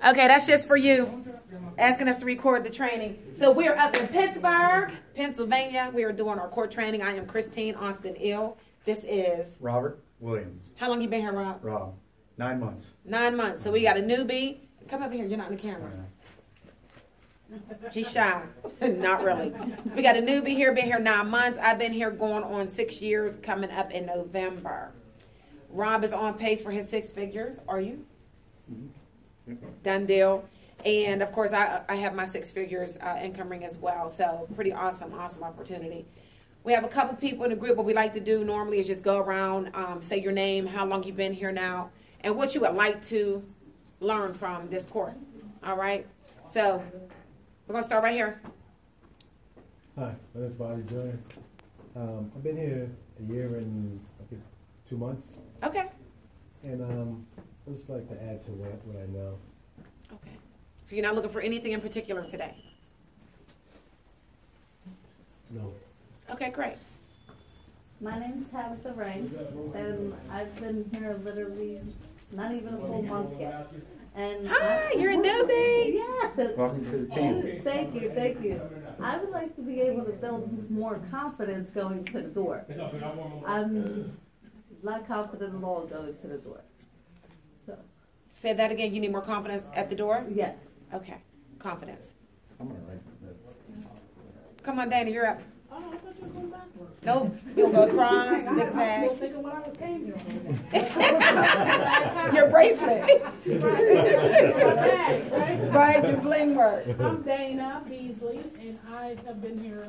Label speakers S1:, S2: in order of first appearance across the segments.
S1: Okay, that's just for you. Asking us to record the training. So we're up in Pittsburgh, Pennsylvania. We are doing our court training. I am Christine Austin-Ill. This is
S2: Robert Williams.
S1: How long you been here, Rob?
S2: Rob, 9 months.
S1: 9 months. So we got a newbie. Come over here. You're not in the camera. He's shy. Not really. We got a newbie here. Been here 9 months. I've been here going on 6 years, coming up in November. Rob is on pace for his 6 figures. Are you? Mm-hmm. Done deal. And of course, I have my 6 figures income ring as well. So pretty awesome opportunity. We have a couple people in the group. What we like to do normally is just go around, say your name, how long you've been here now, and what you would like to learn from this course. All right. So we're gonna start right here.
S3: Hi, my name is Bobby Jr. I've been here a year and I think 2 months.
S1: Okay.
S3: And I just like to add to what I know.
S1: Okay. So you're not looking for anything in particular today?
S3: No.
S1: Okay, great.
S4: My name's Tabitha Ray, and I've been here literally not even a full month yet. And
S1: hi, you're a newbie.
S4: Yes.
S2: Welcome to the team.
S4: Thank you, thank you. I would like to be able to build more confidence going to the door. I'm not confident at all going to the door. So.
S1: Say that again. You need more confidence at the door?
S4: Yes.
S1: Okay. Confidence.
S2: I'm all right.
S1: Come on, Danny, you're up.
S5: Oh, I thought you were going backwards.
S1: Nope. You'll go across,
S5: I'm still
S1: zigzag.
S5: thinking what I came here for.
S1: Your bracelet.
S5: Right?
S1: Right, your bling work.
S5: I'm Dana Beasley, and I have been here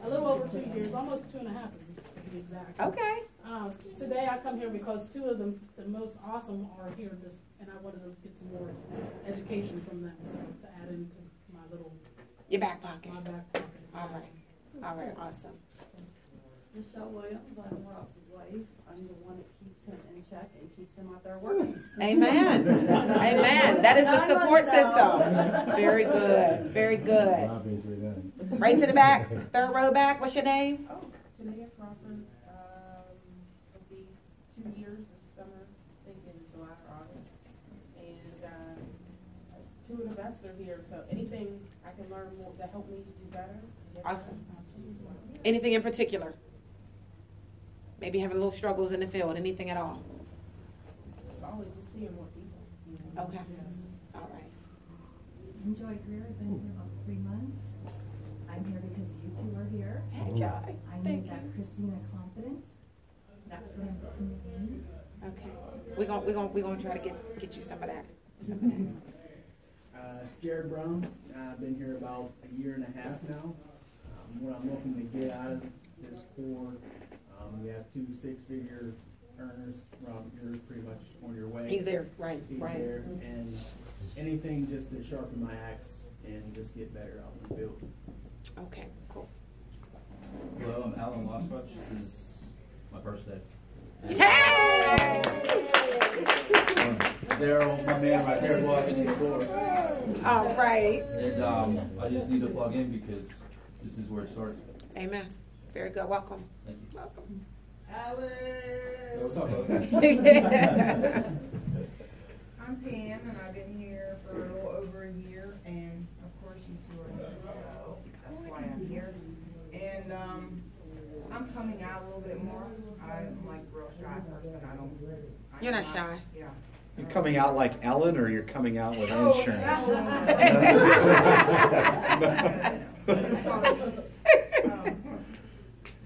S5: a little over 2 years, almost 2.5 to be exact.
S1: Okay.
S5: Today I come here because 2 of them, the most awesome, are here, and I wanted to get some more education from them, so to add into my little...
S1: Your back pocket.
S5: My back pocket.
S1: All right. All right, awesome.
S6: Michelle Williams, I'm Rob's wife. I'm the one that keeps him in check and keeps him out there working.
S1: Amen. Amen. That is the support system. Very good. Very good. Right to the back. 3rd row back. What's your name?
S6: Oh, today at Crawford. It'll be 2 years this summer, I think in July or August. And 2 of the best are here, so anything I can learn more to help me do better.
S1: Awesome. Anything in particular? Maybe having little struggles in the field. Anything at all?
S6: Just always just seeing more people.
S1: Okay.
S6: Yes.
S1: All right.
S7: I'm Joy Greer. I've been here about 3 months. I'm here because you 2 are here.
S1: Hey, Joy.
S7: I need that Christina confidence. That's what I'm looking to gain.
S1: Okay. We're gonna try to get you some of that.
S8: Jared Brown. I've been here about a year and a half now. What I'm looking to get out of this core, we have 2 6-figure earners. Rob, you're pretty much on your way.
S1: He's there, right?
S8: He's
S1: right.
S8: there, and anything just to sharpen my axe and just get better out in the field.
S1: Okay, cool.
S9: Hello, I'm Alan Loswatch. This is my first day.
S1: Hey!
S9: Daryl, my man right there, walking in the door.
S1: All right.
S9: And I just need to plug in because this is where it starts.
S1: Amen. Very good. Welcome.
S9: Thank you.
S1: Welcome.
S8: Alan!
S9: So what's up, bud?
S10: I'm Pam, and I've been here for a little over a year, and of course you 2 are here, so that's why I'm here. And I'm coming out a little bit more. I'm like a real shy person.
S1: You're not shy.
S10: Yeah.
S2: You're coming out like Ellen, or you're coming out with insurance?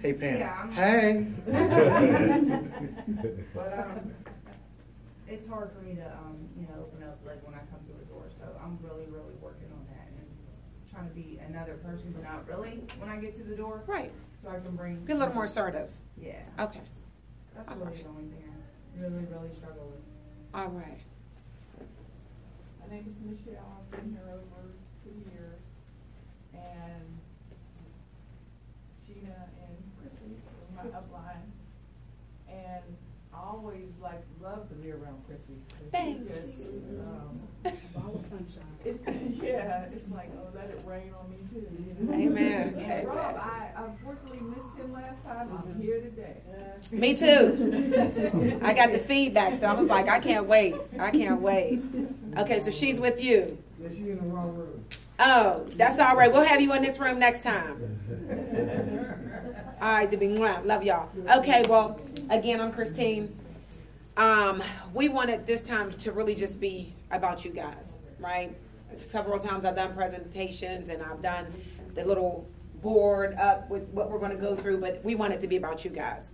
S2: Hey, Pam.
S10: Yeah,
S2: hey.
S10: But it's hard for me to open up like when I come through the door. So I'm really working on that and trying to be another person, but not really when I get to the door.
S1: Right.
S10: So I can bring.
S1: Be a little more assertive.
S10: Yeah.
S1: Okay.
S10: That's really the only thing I really struggle with.
S1: All right.
S6: My name is Michelle. I've been here over 2 years. And Sheena and Chrissy is my upline. And I always like
S11: love to be around Chrissy.
S1: Thanks.
S5: Ball of sunshine.
S11: It's it's like, oh, let it rain on me too. You know?
S1: Amen.
S11: And Rob, I unfortunately missed him last time. I'm here today.
S1: Me too. I got the feedback, so I was like, I can't wait. I can't wait. Okay, so she's with you.
S3: Yeah, she's in the wrong room.
S1: Oh, that's all right. We'll have you in this room next time. All right, Debbie. Love y'all. Okay, well, again, I'm Christine. We wanted this time to really just be about you guys, right? Several times I've done presentations and I've done the little board up with what we're going to go through, but we want it to be about you guys.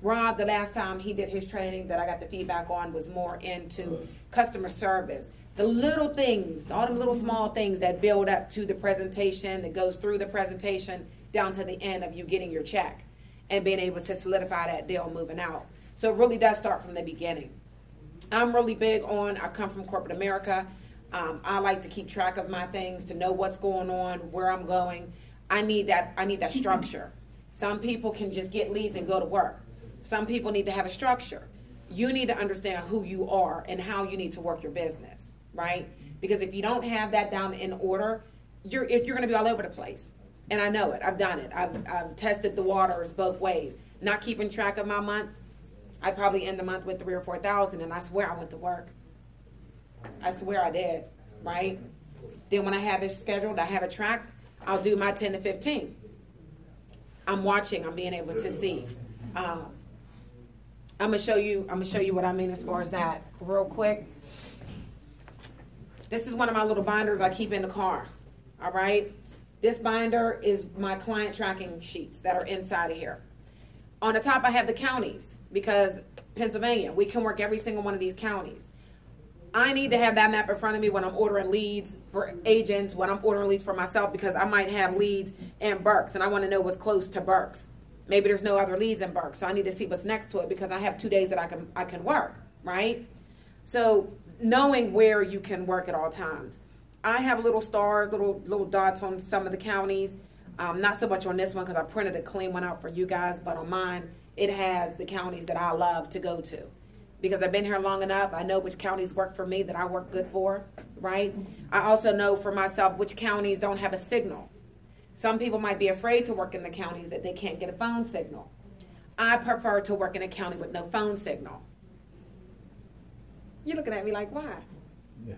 S1: Rob, the last time he did his training that I got the feedback on was more into customer service. The little things, all the little small things that build up to the presentation, that goes through the presentation down to the end of you getting your check and being able to solidify that deal moving out. So it really does start from the beginning. I'm really big on, I come from corporate America. I like to keep track of my things, to know what's going on, where I'm going. I need that structure. Some people can just get leads and go to work. Some people need to have a structure. You need to understand who you are and how you need to work your business, right? Because if you don't have that down in order, you're going to be all over the place. And I know it. I've done it. I've tested the waters both ways. Not keeping track of my month. I probably end the month with 3,000 or 4,000, and I swear I went to work. I swear I did, right? Then when I have it scheduled, I have it tracked, I'll do my 10 to 15. I'm watching. I'm being able to see. I'm gonna show you what I mean as far as that real quick. This is one of my little binders I keep in the car. All right. This binder is my client tracking sheets that are inside of here. On the top, I have the counties because Pennsylvania, we can work every single one of these counties. I need to have that map in front of me when I'm ordering leads for agents, when I'm ordering leads for myself, because I might have leads in Berks and I want to know what's close to Berks. Maybe there's no other leads in Berks, so I need to see what's next to it because I have 2 days that I can work, right? So knowing where you can work at all times. I have little stars, little dots on some of the counties. Not so much on this one because I printed a clean one out for you guys, but on mine, it has the counties that I love to go to. Because I've been here long enough, I know which counties work for me that I work good for, right? I also know for myself which counties don't have a signal. Some people might be afraid to work in the counties that they can't get a phone signal. I prefer to work in a county with no phone signal. You're looking at me like, why?
S3: Yeah.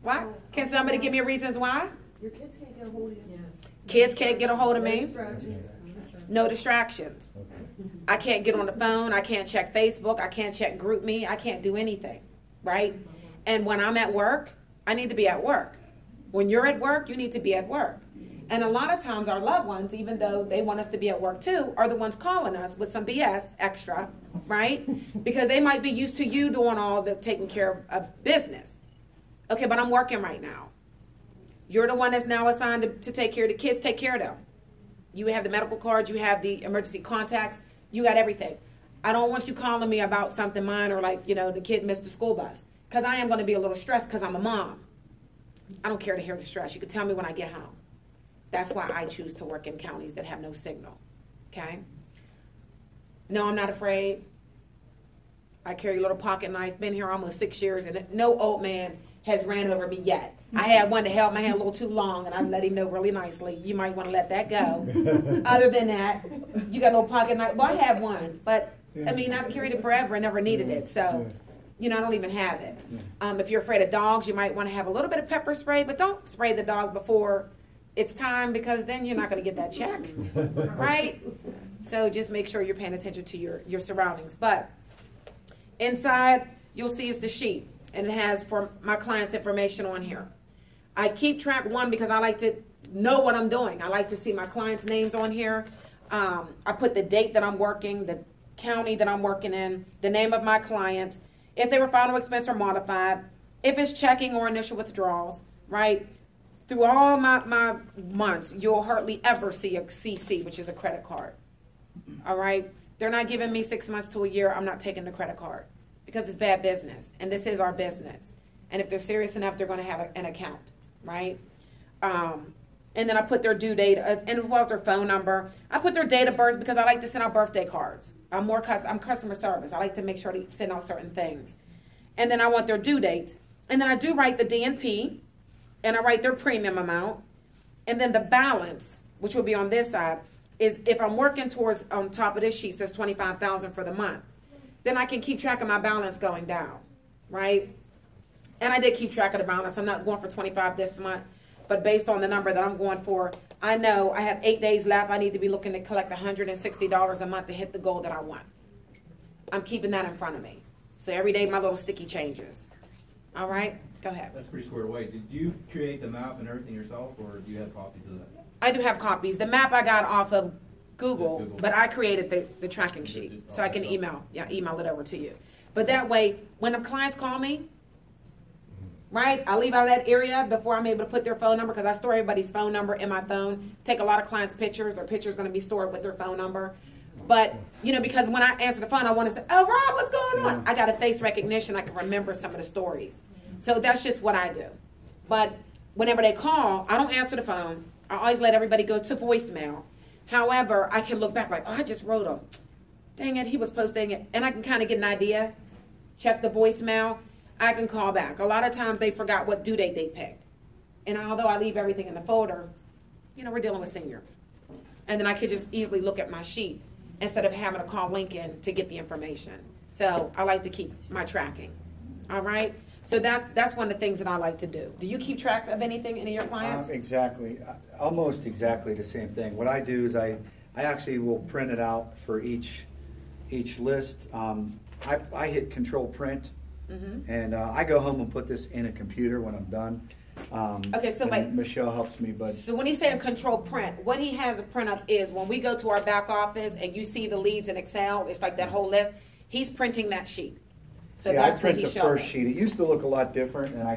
S1: Why? Can somebody give me reasons why?
S11: Your kids can't get a hold of you. Yes.
S1: Kids can't get a hold of me.
S11: Distractions.
S1: No distractions.
S3: Okay.
S1: I can't get on the phone. I can't check Facebook. I can't check GroupMe. I can't do anything, right? And when I'm at work, I need to be at work. When you're at work, you need to be at work. And a lot of times our loved ones, even though they want us to be at work too, are the ones calling us with some BS extra, right? Because they might be used to you doing all the taking care of business. Okay, but I'm working right now. You're the one that's now assigned to take care of the kids. Take care of them. You have the medical cards. You have the emergency contacts. You got everything. I don't want you calling me about something minor like, the kid missed the school bus. Because I am going to be a little stressed because I'm a mom. I don't care to hear the stress. You can tell me when I get home. That's why I choose to work in counties that have no signal. Okay? No, I'm not afraid. I carry a little pocket knife. Been here almost 6 years, and no old man has ran over me yet. I had one that held my hand a little too long, and I let him know really nicely. You might want to let that go. Other than that, you got a little pocket knife. Well, I have one, but I mean, I've carried it forever and never needed it. So, I don't even have it. If you're afraid of dogs, you might want to have a little bit of pepper spray, but don't spray the dog before it's time because then you're not going to get that check, right? So just make sure you're paying attention to your surroundings. But inside, you'll see is the sheet, and it has for my client's information on here. I keep track, one, because I like to know what I'm doing. I like to see my clients' names on here. I put the date that I'm working, the county that I'm working in, the name of my client, if they were final expense or modified, if it's checking or initial withdrawals, right? Through all my months, you'll hardly ever see a CC, which is a credit card. All right? They're not giving me 6 months to a year. I'm not taking the credit card because it's bad business, and this is our business. And if they're serious enough, they're going to have an account, right? And then I put their due date, and as well as their phone number. I put their date of birth because I like to send out birthday cards. I'm customer service. I like to make sure to send out certain things. And then I want their due dates. And then I do write the DNP, and I write their premium amount. And then the balance, which will be on this side, is if I'm working towards, on top of this sheet says $25,000 for the month, then I can keep track of my balance going down, right? And I did keep track of the balance. I'm not going for 25 this month, but based on the number that I'm going for, I know I have 8 days left. I need to be looking to collect $160 a month to hit the goal that I want. I'm keeping that in front of me. So every day my little sticky changes. All right, go ahead.
S9: That's pretty squared away. Did you create the map and everything yourself, or do you have copies of that?
S1: I do have copies. The map I got off of Google, but I created the tracking sheet, so I can email it over to you. But that way, when the clients call me, right, I leave out of that area before I'm able to put their phone number, because I store everybody's phone number in my phone. Take a lot of clients' pictures. Their picture's going to be stored with their phone number. But, you know, because when I answer the phone, I want to say, oh, Rob, what's going on? I got a face recognition. I can remember some of the stories. So that's just what I do. But whenever they call, I don't answer the phone. I always let everybody go to voicemail. However, I can look back like, oh, I just wrote him. Dang it, he was posting it. And I can kind of get an idea. Check the voicemail. I can call back. A lot of times they forgot what due date they picked. And although I leave everything in the folder, you know, we're dealing with seniors. And then I could just easily look at my sheet instead of having to call Lincoln to get the information. So I like to keep my tracking. All right? So that's one of the things that I like to do. Do you keep track of anything, any of your clients?
S2: Exactly. Almost exactly the same thing. What I do is I actually will print it out for each list. I hit control print, and I go home and put this in a computer when I'm done.
S1: Okay, so wait.
S2: Michelle helps me, but
S1: so when he's saying control print, what he has a print up is when we go to our back office and you see the leads in Excel, it's like that whole list. He's printing that sheet. So
S2: yeah,
S1: that's
S2: I print the first
S1: me.
S2: sheet. It used to look a lot different, and I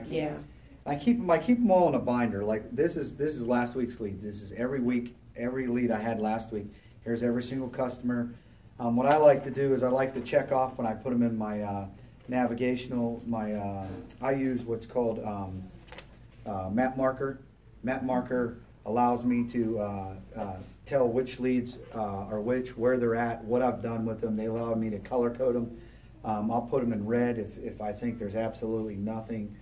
S2: keep them all in a binder. Like this is last week's leads. This is every week, every lead I had last week. Here's every single customer. What I like to do is I like to check off when I put them in my navigational. I use what's called map marker. Map marker allows me to tell which leads are where they're at, what I've done with them. They allow me to color code them. I'll put them in red if I think there's absolutely nothing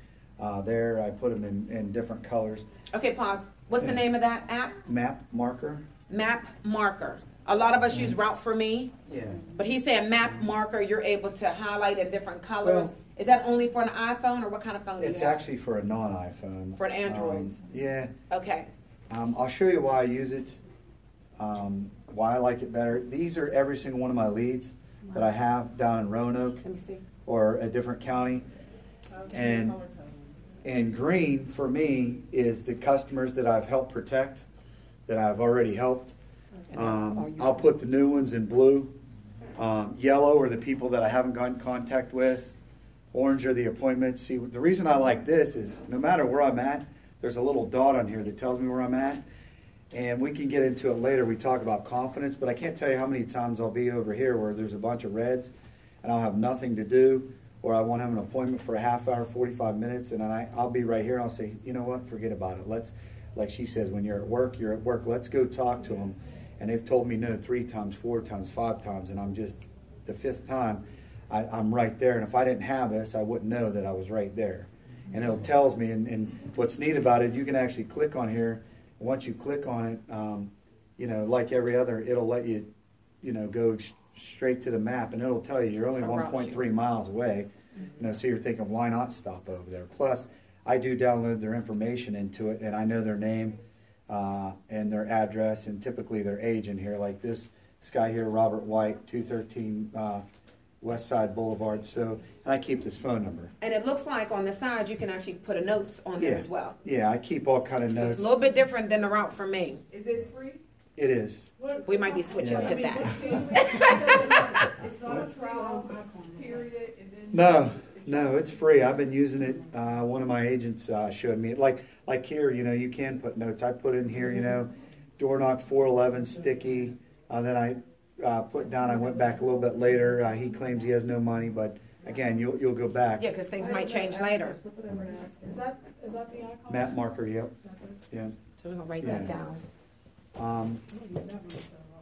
S2: there. I put them in different colors.
S1: Okay, pause. What's the name of that app?
S2: Map marker.
S1: Map marker. A lot of us use Route for Me.
S2: Yeah.
S1: But he's saying map marker, you're able to highlight in different colors. Well, is that only for an iPhone, or what kind of phone do you have?
S2: It's actually for a non-iPhone.
S1: For an Android?
S2: Yeah.
S1: Okay.
S2: I'll show you why I use it, why I like it better. These are every single one of my leads that I have down in Roanoke.
S1: Let me see.
S2: Or a different county. And green for me is the customers that I've helped protect, that I've already helped. I'll put the new ones in blue. Yellow are the people that I haven't gotten in contact with. Orange are the appointments. See, the reason I like this is no matter where I'm at, there's a little dot on here that tells me where I'm at. And we can get into it later. We talk about confidence, but I can't tell you how many times I'll be over here where there's a bunch of reds and I'll have nothing to do, or I won't have an appointment for a half hour, 45 minutes, and I'll be right here and I'll say, you know what, forget about it. Let's, like she says, when you're at work, you're at work. Let's go talk to them. And they've told me no 3 times, 4 times, 5 times, and I'm just, the 5th time, I'm right there. And if I didn't have this, I wouldn't know that I was right there. And it tells me, and what's neat about it, you can actually click on here. Once you click on it, you know, like every other, it'll let you, you know, go straight to the map, and it'll tell you you're only 1.3 miles away. You know, so you're thinking, why not stop over there? Plus, I do download their information into it, and I know their name and their address, and typically their age in here. Like this guy here, Robert White, 213 West Side Boulevard. So, and I keep this phone number.
S1: And it looks like on the side you can actually put a notes on there as well.
S2: Yeah, I keep all kind of notes.
S1: It's a little bit different than the Route for Me.
S11: Is it free?
S2: It is.
S1: We might be switching to that.
S11: It's not a trial period.
S2: No, it's free. I've been using it. One of my agents showed me it. Like here, you know, you can put notes. I put in here, you know, door knock 411 sticky. Then I put down. I went back a little bit later. He claims he has no money, but again, you'll go back.
S1: Yeah, because things might change later.
S5: Is that the icon?
S2: Map marker. Yep. Yeah.
S1: So we're gonna write that down.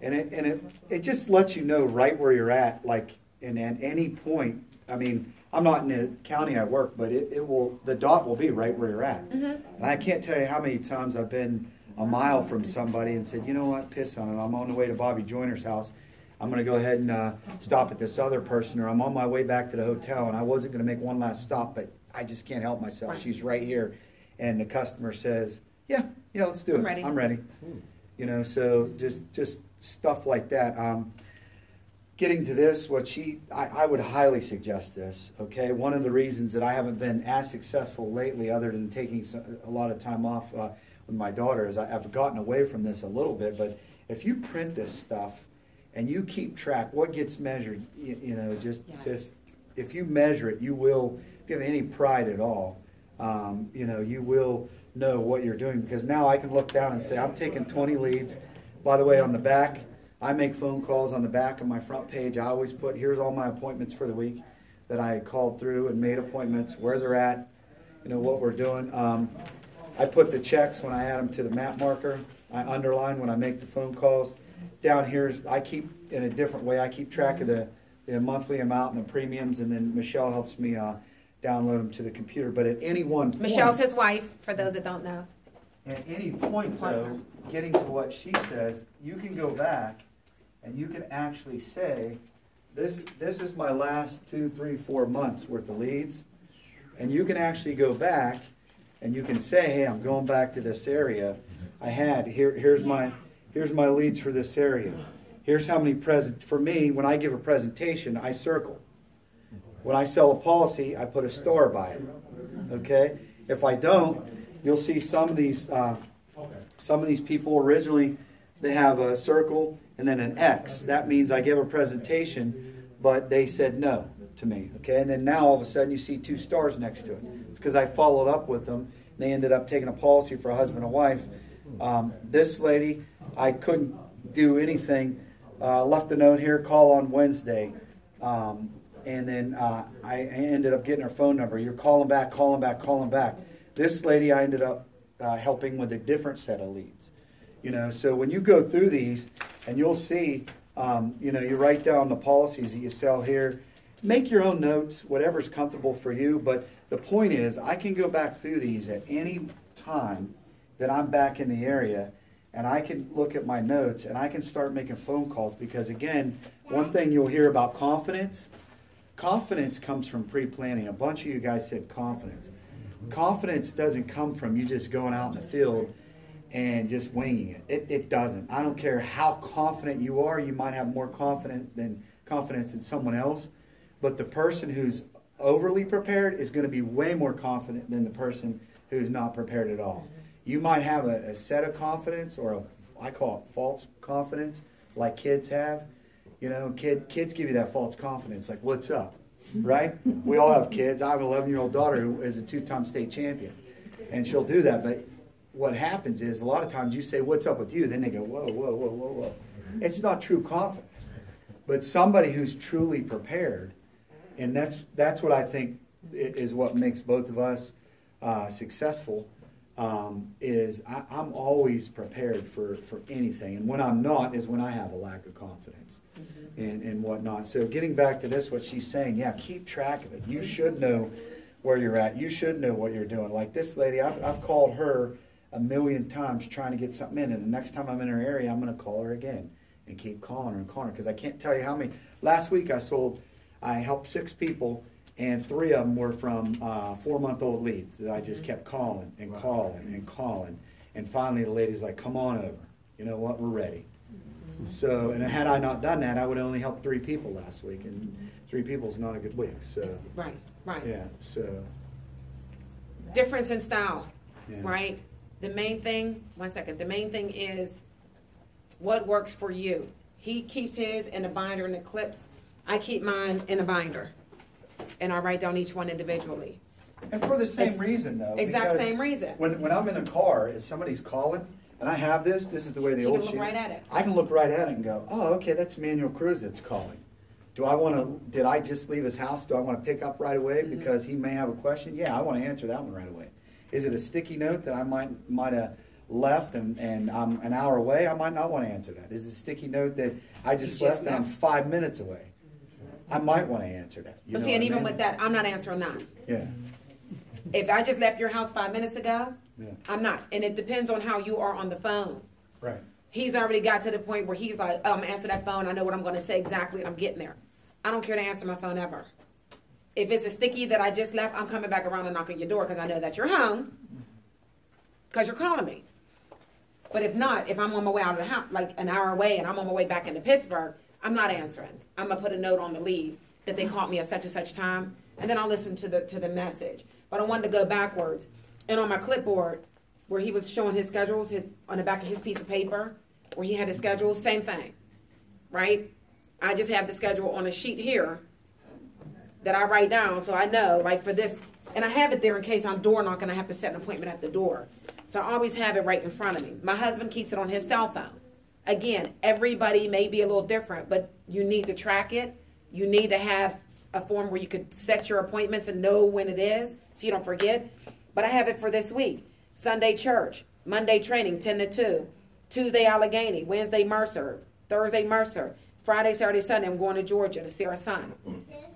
S2: And it just lets you know right where you're at, like, and at any point, I mean, I'm not in the county I work, but the dot will be right where you're at. And I can't tell you how many times I've been a mile from somebody and said, you know what, piss on it, I'm on the way to Bobby Joyner's house. I'm going to go ahead and stop at this other person, or I'm on my way back to the hotel, and I wasn't going to make one last stop, but I just can't help myself. Right. She's right here. And the customer says, yeah, let's do it. I'm ready. You know, so just stuff like that. Getting to this, I would highly suggest this, okay? One of the reasons that I haven't been as successful lately, other than taking a lot of time off with my daughter, is I've gotten away from this a little bit. But if you print this stuff and you keep track, what gets measured, you know, just if you measure it, you will, if you have any pride at all, you know, you will know what you're doing, because now I can look down and say, I'm taking 20 leads. By the way, on the back, I make phone calls on the back of my front page. I always put, here's all my appointments for the week that I called through and made appointments, where they're at, you know, what we're doing. I put the checks when I add them to the map marker. I underline when I make the phone calls. Down here, I keep, in a different way, I keep track of the monthly amount and the premiums, and then Michelle helps me download them to the computer. But at any one point,
S1: Michelle's his wife, for those that don't know.
S2: At any point, though, getting to what she says, you can go back and you can actually say, this is my last 2, 3, 4 months worth of leads. And you can actually go back and you can say, hey, I'm going back to this area. I had, here's my leads for this area. Here's how many for me, when I give a presentation, I circle. When I sell a policy, I put a star by it. Okay? If I don't, you'll see some of these people originally, they have a circle and then an X. That means I give a presentation, but they said no to me. Okay? And then now all of a sudden you see 2 stars next to it. It's because I followed up with them. They ended up taking a policy for a husband and wife. This lady, I couldn't do anything. Left a note here, call on Wednesday. And then I ended up getting her phone number. You're calling back. This lady, I ended up helping with a different set of leads. You know, so when you go through these, and you'll see, you know, you write down the policies that you sell here. Make your own notes, whatever's comfortable for you. But the point is, I can go back through these at any time that I'm back in the area, and I can look at my notes, and I can start making phone calls. Because again, one thing you'll hear about confidence comes from pre-planning. A bunch of you guys said confidence. Confidence doesn't come from you just going out in the field and just winging it. It doesn't. I don't care how confident you are. You might have more confidence than someone else. But the person who's overly prepared is going to be way more confident than the person who's not prepared at all. You might have a set of confidence, or I call it false confidence, like kids have. You know, kids give you that false confidence, like, what's up, right? We all have kids. I have an 11-year-old daughter who is a 2-time state champion, and she'll do that. But what happens is, a lot of times you say, what's up with you? Then they go, whoa, whoa, whoa, whoa, whoa. It's not true confidence. But somebody who's truly prepared, and that's what I think is what makes both of us successful, is I'm always prepared for anything. And when I'm not is when I have a lack of confidence and whatnot. So getting back to this, what she's saying, yeah, keep track of it. You should know where you're at. You should know what you're doing. Like this lady, I've called her 1,000,000 times trying to get something in, and the next time I'm in her area, I'm going to call her again and keep calling her, because I can't tell you how many. Last week I helped 6 people, and 3 of them were from 4-month-old leads that I just kept calling and calling and calling. And finally the lady's like, come on over. You know what? We're ready. So, and had I not done that, I would have only helped 3 people last week. And 3 people is not a good week. So
S1: Right.
S2: Yeah, so.
S1: Difference in style,
S2: Yeah.
S1: right? The main thing, the main thing is what works for you. He keeps his in a binder and the clips. I keep mine in a binder. And I write down each one individually.
S2: And for the same reason, though.
S1: Exact same reason.
S2: When I'm in a car, if somebody's calling, and I have this is the way the old
S1: You can look right at it.
S2: I can look right at it and go, oh, okay, that's Manuel Cruz that's calling. Did I just leave his house? Do I want to pick up right away because he may have a question? Yeah, I want to answer that one right away. Is it a sticky note that I might have left and I'm an hour away, I might not want to answer that. Is it a sticky note that I just left and I'm 5 minutes away? I might want to answer that.
S1: But see, and even with that, I'm not answering that.
S2: Yeah.
S1: If I just left your house 5 minutes ago,
S2: Yeah.
S1: I'm not. And it depends on how you are on the phone.
S2: Right.
S1: He's already got to the point where he's like, oh, I'm going to answer that phone. I know what I'm going to say exactly. I'm getting there. I don't care to answer my phone ever. If it's a sticky that I just left, I'm coming back around and knocking your door because I know that you're home because you're calling me. But if not, if I'm on my way out of the house, like an hour away and I'm on my way back into Pittsburgh, I'm not answering. I'm going to put a note on the lead that they called me at such and such time, and then I'll listen to the message. But I wanted to go backwards. And on my clipboard, where he was showing his schedules, on the back of his piece of paper, where he had his schedule, same thing, right? I just have the schedule on a sheet here that I write down so I know, like for this, and I have it there in case I'm door knocking, I have to set an appointment at the door. So I always have it right in front of me. My husband keeps it on his cell phone. Again, everybody may be a little different, but you need to track it. You need to have a form where you could set your appointments and know when it is so you don't forget. But I have it for this week. Sunday church, Monday training, 10 to 2. Tuesday Allegheny, Wednesday Mercer, Thursday Mercer, Friday, Saturday, Sunday, I'm going to Georgia to see our son.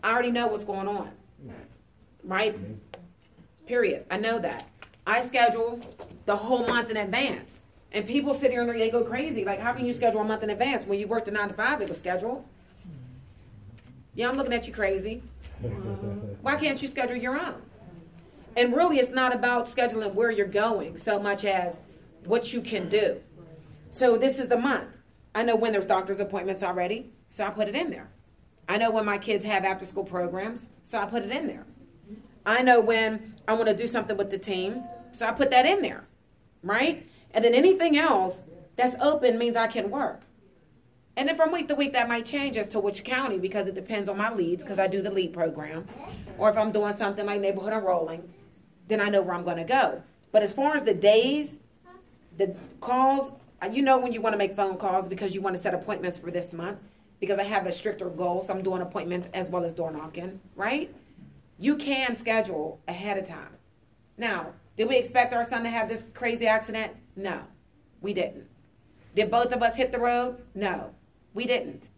S1: I already know what's going on, right? Period. I know that. I schedule the whole month in advance. And people sit here and they go crazy. Like, how can you schedule a month in advance? When you worked a 9 to 5, it was scheduled. Yeah, I'm looking at you crazy. Why can't you schedule your own? And really, it's not about scheduling where you're going so much as what you can do. So this is the month. I know when there's doctor's appointments already, so I put it in there. I know when my kids have after-school programs, so I put it in there. I know when I want to do something with the team, so I put that in there, right? And then anything else that's open means I can work. And then from week to week, that might change as to which county because it depends on my leads because I do the lead program. Or if I'm doing something like neighborhood enrolling, then I know where I'm going to go. But as far as the days, the calls, you know when you want to make phone calls because you want to set appointments for this month because I have a stricter goal, so I'm doing appointments as well as door knocking, right? You can schedule ahead of time. Now, did we expect our son to have this crazy accident? No, we didn't. Did both of us hit the road? No, we didn't.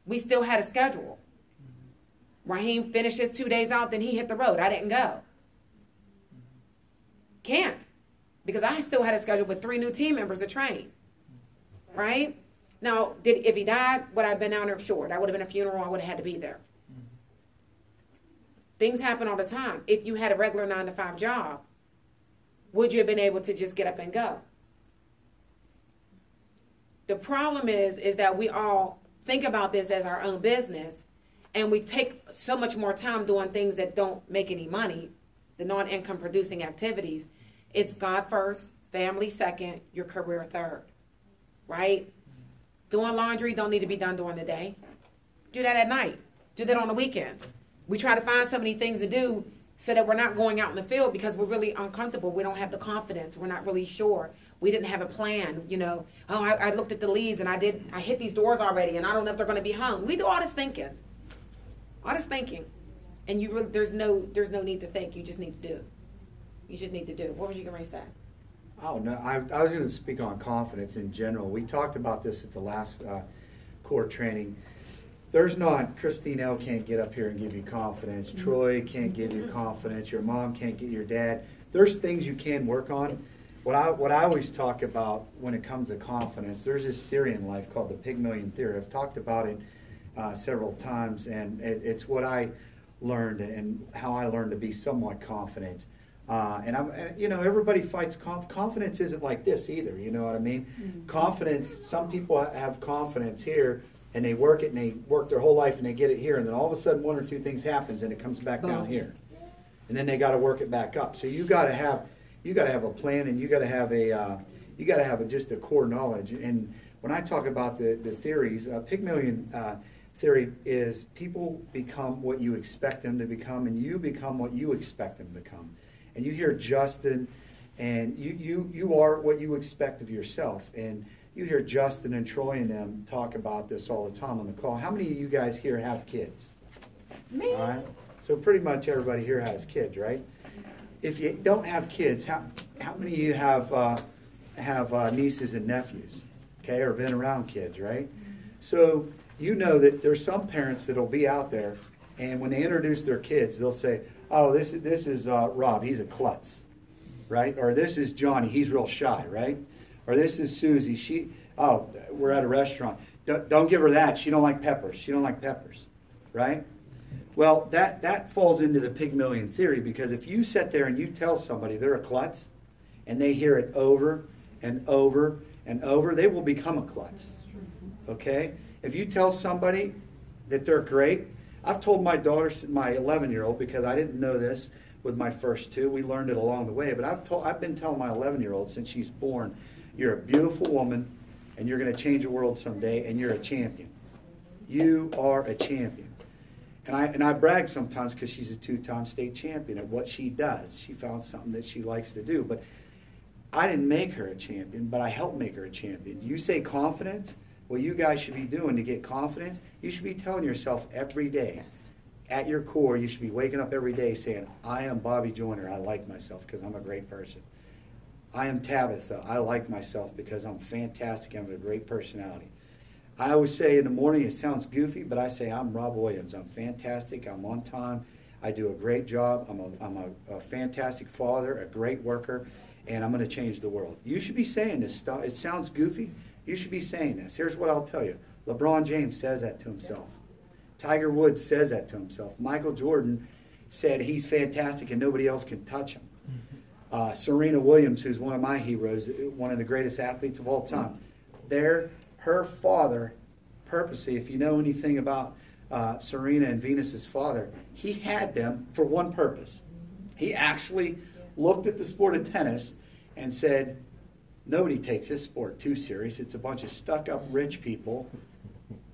S1: We still had a schedule. Raheem finished his 2 days out, then he hit the road. I didn't go. Can't. Because I still had a schedule with 3 new team members to train. Right? Now, if he died, would I have been down there? Sure. That would have been a funeral. I would have had to be there. Things happen all the time. If you had a regular 9 to 5 job, would you have been able to just get up and go? The problem is that we all think about this as our own business, and we take so much more time doing things that don't make any money, the non-income producing activities. It's God first, family second, your career third, right? Doing laundry don't need to be done during the day. Do that at night. Do that on the weekends. We try to find so many things to do so that we're not going out in the field because we're really uncomfortable. We don't have the confidence. We're not really sure. We didn't have a plan, you know. Oh, I looked at the leads and I hit these doors already and I don't know if they're going to be hung. We do all this thinking. All this thinking. And there's no need to think. You just need to do. You just need to do. What was you going to say?
S2: Oh, no, I was going to speak on confidence in general. We talked about this at the last core training. There's not, Christine L. can't get up here and give you confidence. Troy can't give you confidence. Your mom can't get your dad. There's things you can work on. What I always talk about when it comes to confidence, there's this theory in life called the Pygmalion theory. I've talked about it several times, and it's what I learned and how I learned to be somewhat confident. Everybody fights confidence isn't like this either. You know what I mean? Mm-hmm. Confidence. Some people have confidence here, and they work it, and they work their whole life, and they get it here, and then all of a sudden 1 or 2 things happens, and it comes back down here, and then they got to work it back up. So you got to have a plan, and you got to have just a core knowledge. And when I talk about the theories, Pygmalion theory is people become what you expect them to become, and you become what you expect them to become. And you hear Justin, and you are what you expect of yourself. And you hear Justin and Troy and them talk about this all the time on the call. How many of you guys here have kids?
S1: Me.
S2: All right. So pretty much everybody here has kids, right? If you don't have kids, of you have nieces and nephews, okay, or been around kids, right? So you know that there's some parents that'll be out there, and when they introduce their kids, they'll say, "Oh, this is Rob. He's a klutz," right? Or this is Johnny. He's real shy, right? Or this is Susie. We're at a restaurant. Don't give her that. She don't like peppers. She don't like peppers, right? Well, that falls into the Pygmalion theory, because if you sit there and you tell somebody they're a klutz, and they hear it over and over and over, they will become a klutz. Okay? If you tell somebody that they're great, I've told my daughter, my 11-year-old, because I didn't know this with my first two, we learned it along the way, but I've been telling my 11-year-old since she's born, you're a beautiful woman, and you're going to change the world someday, and you're a champion. You are a champion. And I brag sometimes because she's a 2-time state champion at what she does. She found something that she likes to do. But I didn't make her a champion, but I helped make her a champion. You say confidence, what you guys should be doing to get confidence, you should be telling yourself every day, at your core, you should be waking up every day saying, I am Bobby Joyner. I like myself because I'm a great person. I am Tabitha. I like myself because I'm fantastic. I'm a great personality. I always say in the morning, it sounds goofy, but I say I'm Rob Williams. I'm fantastic. I'm on time. I do a great job. I'm a fantastic father, a great worker, and I'm going to change the world. You should be saying this stuff. It sounds goofy. You should be saying this. Here's what I'll tell you. LeBron James says that to himself. Tiger Woods says that to himself. Michael Jordan said he's fantastic and nobody else can touch him. Serena Williams, who's one of my heroes, one of the greatest athletes of all time, her father, purposely, if you know anything about Serena and Venus's father, he had them for one purpose. He actually looked at the sport of tennis and said, nobody takes this sport too serious. It's a bunch of stuck-up rich people,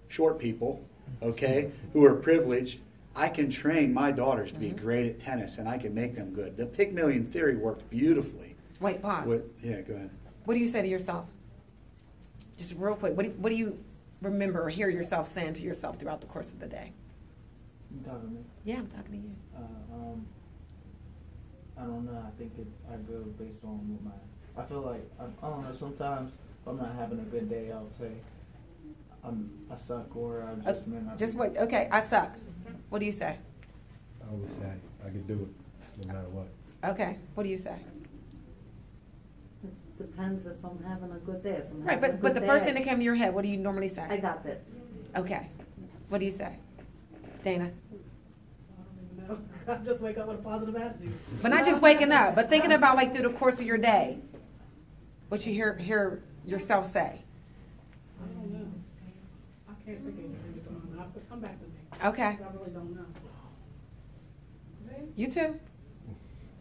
S2: short people, okay, who are privileged. I can train my daughters to be great at tennis, and I can make them good. The Pygmalion theory worked beautifully.
S1: Wait, pause.
S2: Yeah, go ahead.
S1: What do you say to yourself? Just real quick, what do you remember or hear yourself saying to yourself throughout the course of the day?
S12: You talking to me?
S1: Yeah, I'm talking to you.
S12: I don't know. I think I go based on what I feel like. I don't know. Sometimes if I'm not having a good day, I'll say I suck, or I just may not.
S1: Just wait. Okay, I suck. What do you say?
S3: I always say I can do it no matter what.
S1: Okay, what do you say?
S4: Depends if I'm having a good day. If I'm
S1: right,
S4: having
S1: but the
S4: day,
S1: first thing that came to your head, what do you normally say?
S4: I got this.
S1: Okay. What do you say? Dana?
S5: I don't even know. I just wake up with a positive attitude.
S1: But not just waking up, but thinking about like through the course of your day. What you hear yourself say.
S5: I don't know. I can't think of anything. Come back to me.
S1: Okay.
S5: I really don't know.
S1: You too?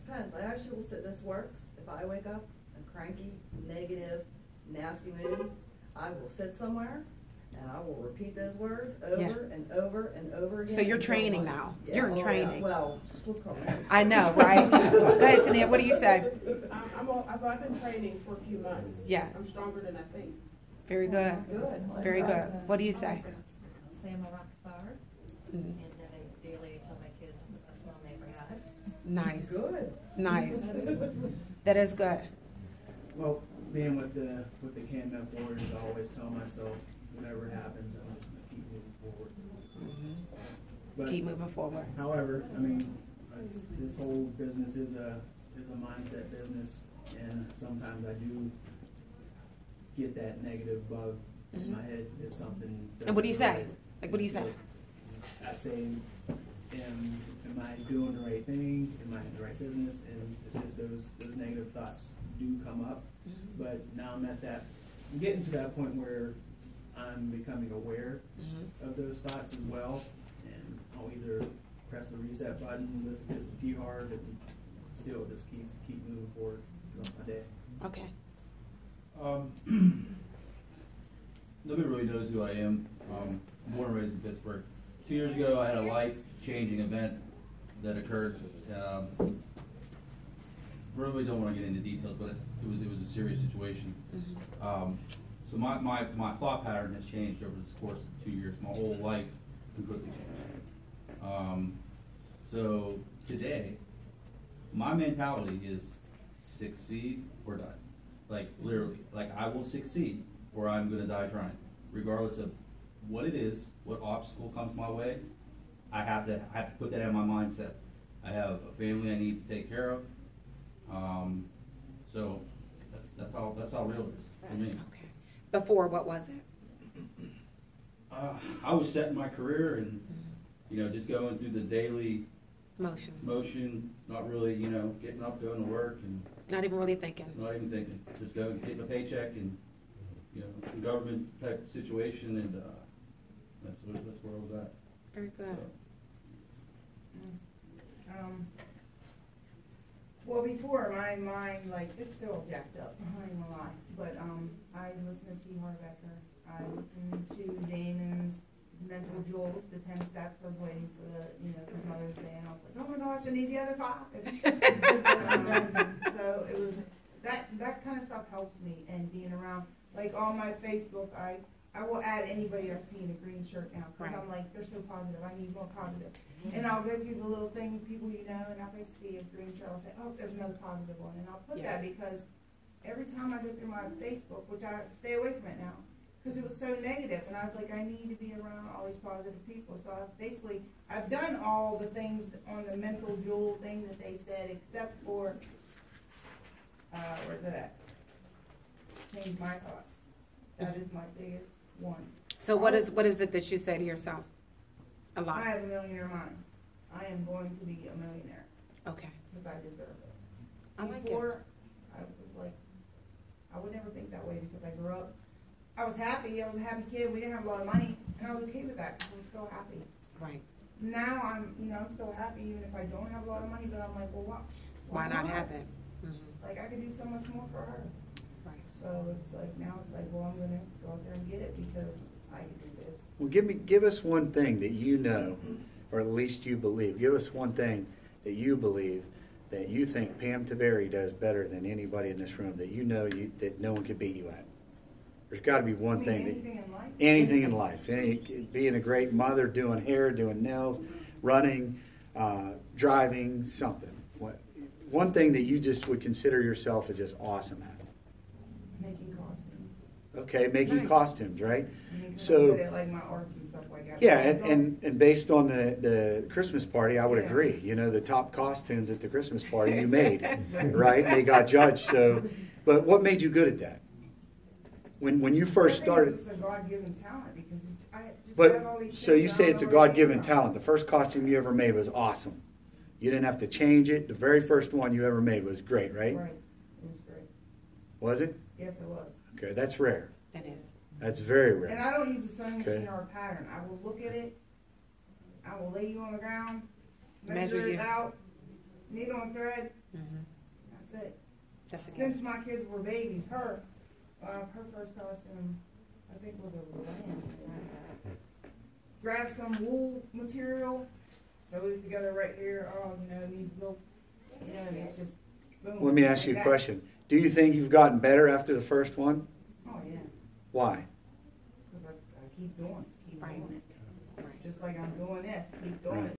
S13: Depends. I actually will say this works. If I wake up and cranky, negative, nasty mood, I will sit somewhere and I will repeat those words over and over and over again.
S1: So you're training now. Yeah. You're in training.
S13: Yeah. Well,
S1: I know, right? Go ahead, Tania. What do you say?
S6: I've been training for a few months.
S1: Yeah.
S6: I'm stronger than I think.
S1: Very good. Very good. What do you say?
S7: Say I'm a rock star, and that I daily tell my kids a small neighborhood.
S1: Nice.
S13: Good.
S1: Nice. That is good.
S8: Well, being with the Can-Up Warriors, I always tell myself, whatever happens, I'm just going to keep moving forward. But,
S1: keep moving forward.
S8: However, I mean, this whole business is a mindset business, and sometimes I do get that negative bug in my head if something.
S1: And what do you say? Like, what do you say?
S8: I say, am I doing the right thing? Am I in the right business? And it's just those negative thoughts do come up. But now I'm getting to that point where I'm becoming aware of those thoughts as well. And I'll either press the reset button, listen to some T-Hard, and still just keep moving forward throughout my day.
S1: Okay.
S9: Nobody really knows who I am. Born and raised in Pittsburgh. 2 years ago, I had a life-changing event that occurred. Really don't want to get into details, but it was a serious situation. So my thought pattern has changed over the course of 2 years. My whole life completely changed. So today, my mentality is succeed or die. Like literally, like I will succeed or I'm gonna die trying, regardless of what it is, what obstacle comes my way. I have to put that in my mindset. I have a family I need to take care of. So that's how real it is for me.
S1: Okay. Before, what was it?
S9: I was set in my career and, you know, just going through the daily motion, not really, you know, getting up, going to work, and
S1: not even really thinking.
S9: Not even thinking. Just going, getting a paycheck, and you know, government type situation, and that's where I was at.
S1: Very good.
S10: So. Well, before my mind, like, it's still jacked up, I'm not even gonna lie. But I listened to T. Harbecker. I listened to Damon's Mental Jewels, the 10 steps. I was waiting for the, you know, because Mother's Day, and I was like, oh my gosh, I need the other 5. So it was that kind of stuff helps me, and being around, like on my Facebook, I will add anybody I see in a green shirt now, because I'm like, they're so positive, I need more positive. And I'll go through the little thing, people you know, and if I see a green shirt, I'll say, oh, there's another positive one, and I'll put that, because every time I go through my Facebook, which I stay away from it now, because it was so negative, and I was like, I need to be around all these positive people. So I've done all the things on the mental jewel thing that they said, except for, where's it at? Change my thoughts. That is my biggest one.
S1: So what is it that you say to yourself a lot?
S10: I have a millionaire mind. I am going to be a millionaire.
S1: Okay.
S10: Because I deserve it.
S1: I like it.
S10: Before, I was like, I would never think that way, because I grew up, I was happy. I was a happy kid. We didn't have a lot of money, and I was okay with that because I was still happy.
S1: Right.
S10: Now I'm still happy even if I don't have a lot of money. But I'm like, well,
S1: why not have it?
S10: Mm-hmm. Like I could do so much more for her.
S1: Right.
S10: So it's like now it's like, well, I'm gonna go out there and get it because I can do this.
S2: Well, give us one thing that you know, or at least you believe. Give us one thing that you believe that you think Pam Taveri does better than anybody in this room that you know that no one could beat you at. There's got to be one thing anything in life. Being a great mother, doing hair, doing nails, running, driving, something. One thing that you just would consider yourself as just awesome at.
S10: Making costumes.
S2: Okay, making costumes, right?
S10: So good at, like, my arts and stuff like that.
S2: Yeah, and based on the Christmas party, I would agree. You know, the top costumes at the Christmas party you made, right? They got judged. So, but what made you good at that? When you first started,
S10: it's a God-given talent because I just
S2: but
S10: have all these
S2: so you say it's a God-given talent. The first costume you ever made was awesome. You didn't have to change it. The very first one you ever made was great, right?
S10: Right, it was great.
S2: Was it?
S10: Yes, it was.
S2: Okay, that's rare.
S1: That is.
S2: That's very rare.
S10: And I don't use a sewing machine or a pattern. I will look at it. I will lay you on the ground, measure it out, needle and thread. That's it. Since my kids were babies, her first costume, I think, was a lamb. Grab some wool material, sew it together right here. Oh, needs milk. And it's just boom.
S2: Let me ask you a question. Do you think you've gotten better after the first one?
S10: Oh, yeah.
S2: Why?
S10: Because I keep doing it. Just like I'm doing this, keep doing it.